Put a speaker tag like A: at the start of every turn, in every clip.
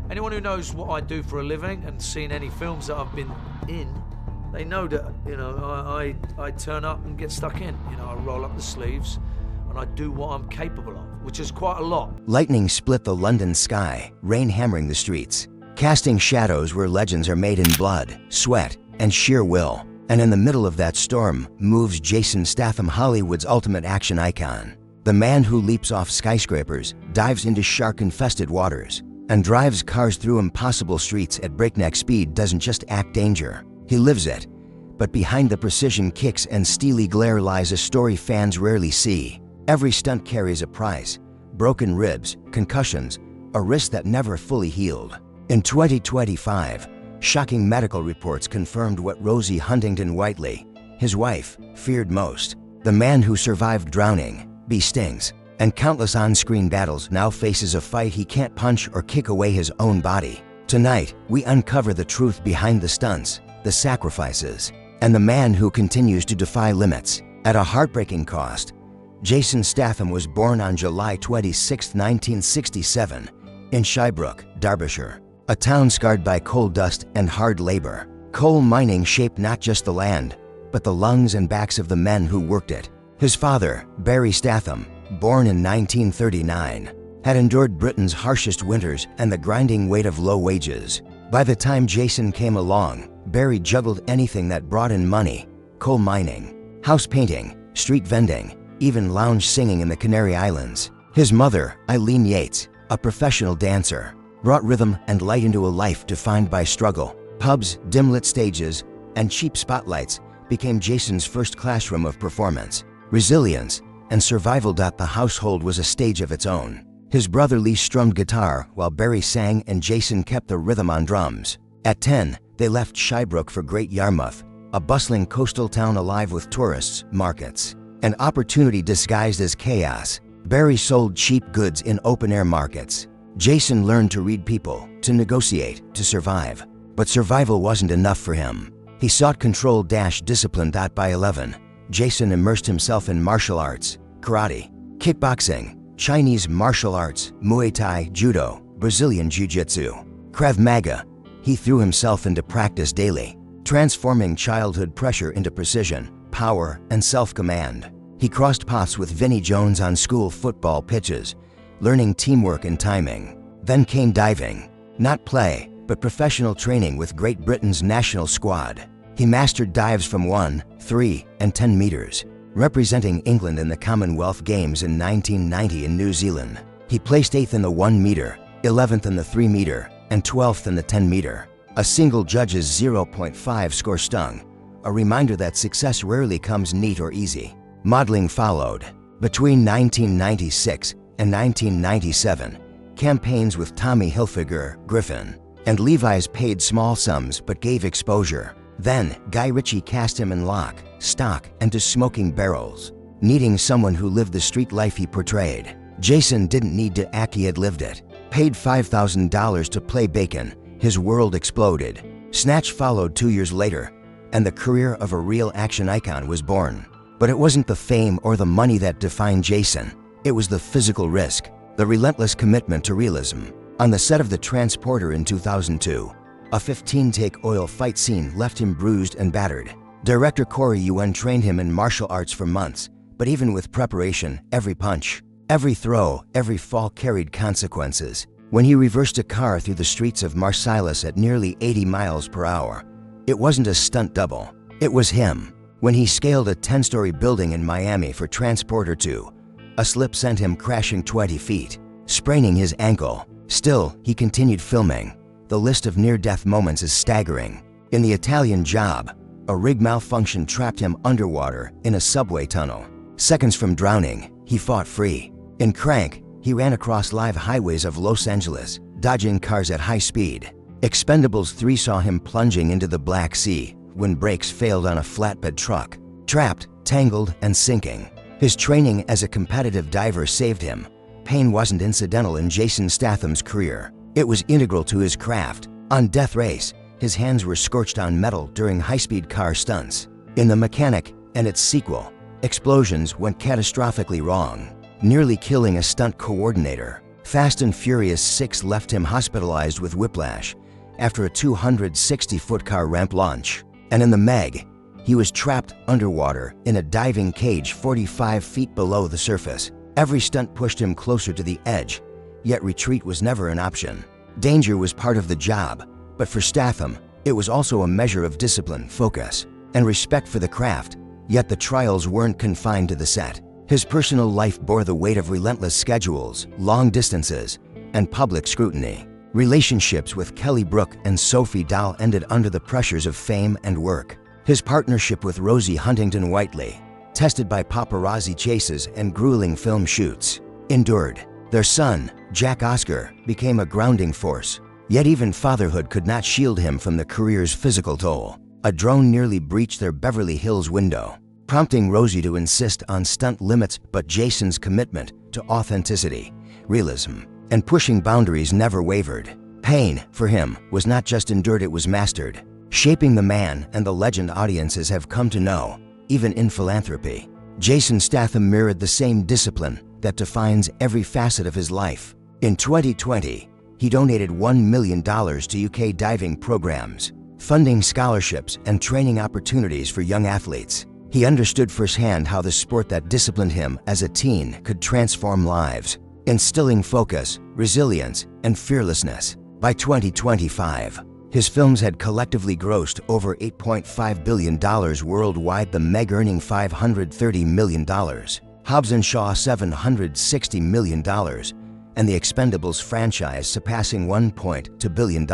A: Anyone who knows what I do for a living and seen any films that I've been in, they know that, you know, I turn up and get stuck in. You know, I roll up the sleeves and I do what I'm capable of, which is quite a lot.
B: Lightning split the London sky, rain hammering the streets, casting shadows where legends are made in blood, sweat, and sheer will. And in the middle of that storm moves Jason Statham, Hollywood's ultimate action icon. The man who leaps off skyscrapers, dives into shark-infested waters, and drives cars through impossible streets at breakneck speed doesn't just act danger. He lives it. But behind the precision kicks and steely glare lies a story fans rarely see. Every stunt carries a price. Broken ribs, concussions, a wrist that never fully healed. In 2025, shocking medical reports confirmed what Rosie Huntington-Whiteley, his wife, feared most. The man who survived drowning, bee stings, and countless on-screen battles now faces a fight he can't punch or kick away his own body. Tonight, we uncover the truth behind the stunts, the sacrifices, and the man who continues to defy limits. At a heartbreaking cost, Jason Statham was born on July 26, 1967, in Shirebrook, Derbyshire, a town scarred by coal dust and hard labor. Coal mining shaped not just the land, but the lungs and backs of the men who worked it. His father, Barry Statham, born in 1939, had endured Britain's harshest winters and the grinding weight of low wages. By the time Jason came along, Barry juggled anything that brought in money: coal mining, house painting, street vending, even lounge singing in the Canary Islands. His mother, Eileen Yates, a professional dancer, brought rhythm and light into a life defined by struggle. Pubs, dim-lit stages, and cheap spotlights became Jason's first classroom of performance. Resilience and survival. The household was a stage of its own. His brother Lee strummed guitar while Barry sang and Jason kept the rhythm on drums. At 10, they left Shirebrook for Great Yarmouth, a bustling coastal town alive with tourists, markets, and opportunity disguised as chaos. Barry sold cheap goods in open-air markets. Jason learned to read people, to negotiate, to survive. But survival wasn't enough for him. He sought control-discipline. By 11, Jason immersed himself in martial arts: karate, kickboxing, Chinese martial arts, Muay Thai, Judo, Brazilian Jiu-Jitsu, Krav Maga. He threw himself into practice daily, transforming childhood pressure into precision, power, and self-command. He crossed paths with Vinnie Jones on school football pitches, learning teamwork and timing. Then came diving. Not play, but professional training with Great Britain's national squad. He mastered dives from 1, 3, and 10 meters, representing England in the Commonwealth Games in 1990 in New Zealand. He placed 8th in the 1 meter, 11th in the 3 meter, and 12th in the 10 meter. A single judge's 0.5 score stung, a reminder that success rarely comes neat or easy. Modeling followed. Between 1996 and 1997, campaigns with Tommy Hilfiger, Griffin, and Levi's paid small sums but gave exposure. Then, Guy Ritchie cast him in Lock, Stock, and To Smoking Barrels, needing someone who lived the street life he portrayed. Jason didn't need to act, he had lived it. Paid $5,000 to play Bacon, his world exploded. Snatch followed 2 years later, and the career of a real action icon was born. But it wasn't the fame or the money that defined Jason. It was the physical risk, the relentless commitment to realism. On the set of The Transporter in 2002, a 15-take oil fight scene left him bruised and battered. Director Corey Yuen trained him in martial arts for months, but even with preparation, every punch, every throw, every fall carried consequences. When he reversed a car through the streets of Marseilles at nearly 80 miles per hour, it wasn't a stunt double, it was him. When he scaled a 10-story building in Miami for Transporter 2, a slip sent him crashing 20 feet, spraining his ankle. Still, he continued filming. The list of near-death moments is staggering. In The Italian Job, a rig malfunction trapped him underwater in a subway tunnel. Seconds from drowning, he fought free. In Crank, he ran across live highways of Los Angeles, dodging cars at high speed. Expendables 3 saw him plunging into the Black Sea when brakes failed on a flatbed truck. Trapped, tangled, and sinking. His training as a competitive diver saved him. Pain wasn't incidental in Jason Statham's career. It was integral to his craft. On Death Race, his hands were scorched on metal during high-speed car stunts. In The Mechanic and its sequel, explosions went catastrophically wrong, nearly killing a stunt coordinator. Fast and Furious 6 left him hospitalized with whiplash after a 260-foot car ramp launch. And in the Meg, he was trapped underwater in a diving cage 45 feet below the surface. Every stunt pushed him closer to the edge, yet retreat was never an option. Danger was part of the job, but for Statham, it was also a measure of discipline, focus, and respect for the craft. Yet the trials weren't confined to the set. His personal life bore the weight of relentless schedules, long distances, and public scrutiny. Relationships with Kelly Brook and Sophie Dahl ended under the pressures of fame and work. His partnership with Rosie Huntington-Whiteley, tested by paparazzi chases and grueling film shoots, endured. Their son, Jack Oscar, became a grounding force. Yet even fatherhood could not shield him from the career's physical toll. A drone nearly breached their Beverly Hills window, prompting Rosie to insist on stunt limits, but Jason's commitment to authenticity, realism, and pushing boundaries never wavered. Pain, for him, was not just endured, it was mastered, shaping the man and the legend audiences have come to know, even in philanthropy. Jason Statham mirrored the same discipline that defines every facet of his life. In 2020, he donated $1 million to UK diving programs, funding scholarships and training opportunities for young athletes. He understood firsthand how the sport that disciplined him as a teen could transform lives, instilling focus, resilience, and fearlessness. By 2025, his films had collectively grossed over $8.5 billion worldwide, the Meg earning $530 million, Hobbs & Shaw $760 million, and the Expendables franchise surpassing $1.2 billion.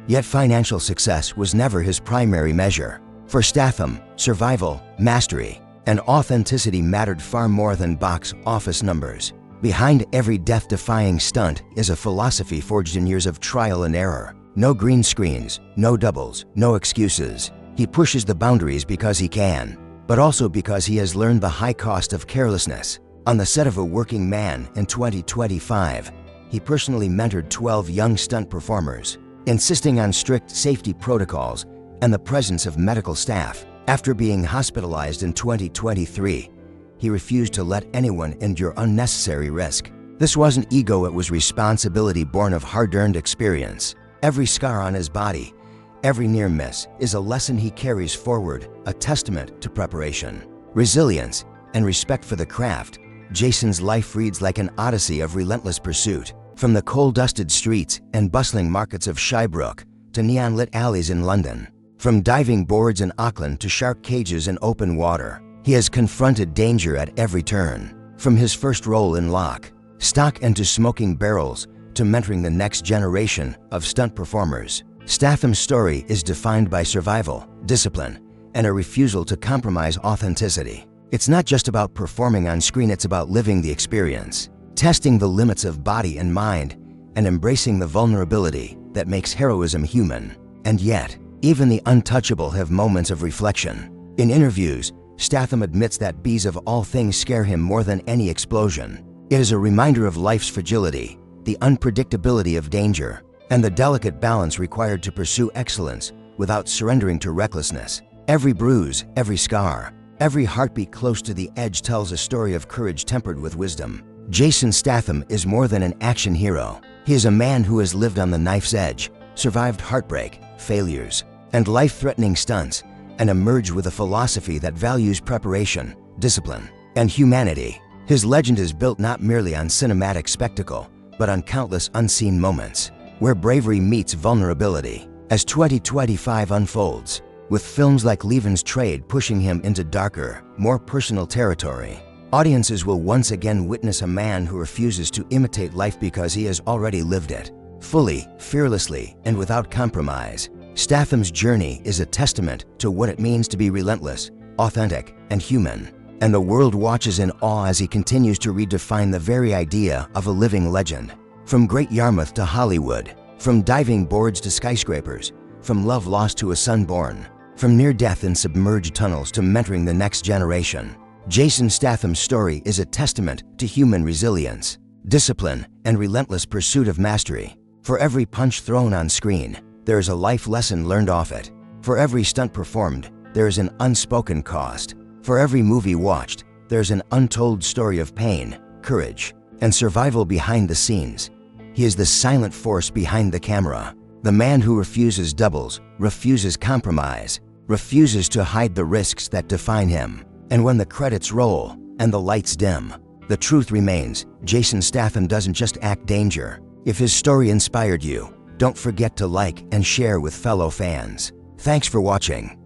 B: Yet financial success was never his primary measure. For Statham, survival, mastery, and authenticity mattered far more than box office numbers. Behind every death-defying stunt is a philosophy forged in years of trial and error. No green screens, no doubles, no excuses. He pushes the boundaries because he can, but also because he has learned the high cost of carelessness. On the set of A Working Man in 2025, he personally mentored 12 young stunt performers, insisting on strict safety protocols and the presence of medical staff. After being hospitalized in 2023, he refused to let anyone endure unnecessary risk. This wasn't ego, it was responsibility born of hard-earned experience. Every scar on his body, every near miss is a lesson he carries forward, a testament to preparation, resilience, and respect for the craft. Jason's life reads like an odyssey of relentless pursuit. From the coal-dusted streets and bustling markets of Shirebrook to neon-lit alleys in London, from diving boards in Auckland to shark cages in open water, he has confronted danger at every turn. From his first role in Lock, Stock and to Smoking Barrels to mentoring the next generation of stunt performers, Statham's story is defined by survival, discipline, and a refusal to compromise authenticity. It's not just about performing on screen, it's about living the experience, testing the limits of body and mind, and embracing the vulnerability that makes heroism human. And yet, even the untouchable have moments of reflection. In interviews, Statham admits that bees of all things scare him more than any explosion. It is a reminder of life's fragility, the unpredictability of danger, and the delicate balance required to pursue excellence without surrendering to recklessness. Every bruise, every scar, every heartbeat close to the edge tells a story of courage tempered with wisdom. Jason Statham is more than an action hero. He is a man who has lived on the knife's edge, survived heartbreak, failures, and life-threatening stunts, and emerged with a philosophy that values preparation, discipline, and humanity. His legend is built not merely on cinematic spectacle, but on countless unseen moments, where bravery meets vulnerability. As 2025 unfolds, with films like Leavens Trade pushing him into darker, more personal territory, audiences will once again witness a man who refuses to imitate life because he has already lived it, fully, fearlessly, and without compromise. Statham's journey is a testament to what it means to be relentless, authentic, and human, and the world watches in awe as he continues to redefine the very idea of a living legend. From Great Yarmouth to Hollywood, from diving boards to skyscrapers, from love lost to a son born, from near death in submerged tunnels to mentoring the next generation, Jason Statham's story is a testament to human resilience, discipline, and relentless pursuit of mastery. For every punch thrown on screen, there is a life lesson learned off it. For every stunt performed, there is an unspoken cost. For every movie watched, there's an untold story of pain, courage, and survival behind the scenes. He is the silent force behind the camera, the man who refuses doubles, refuses compromise, refuses to hide the risks that define him. And when the credits roll and the lights dim, the truth remains: Jason Statham doesn't just act danger. If his story inspired you, don't forget to like and share with fellow fans. Thanks for watching.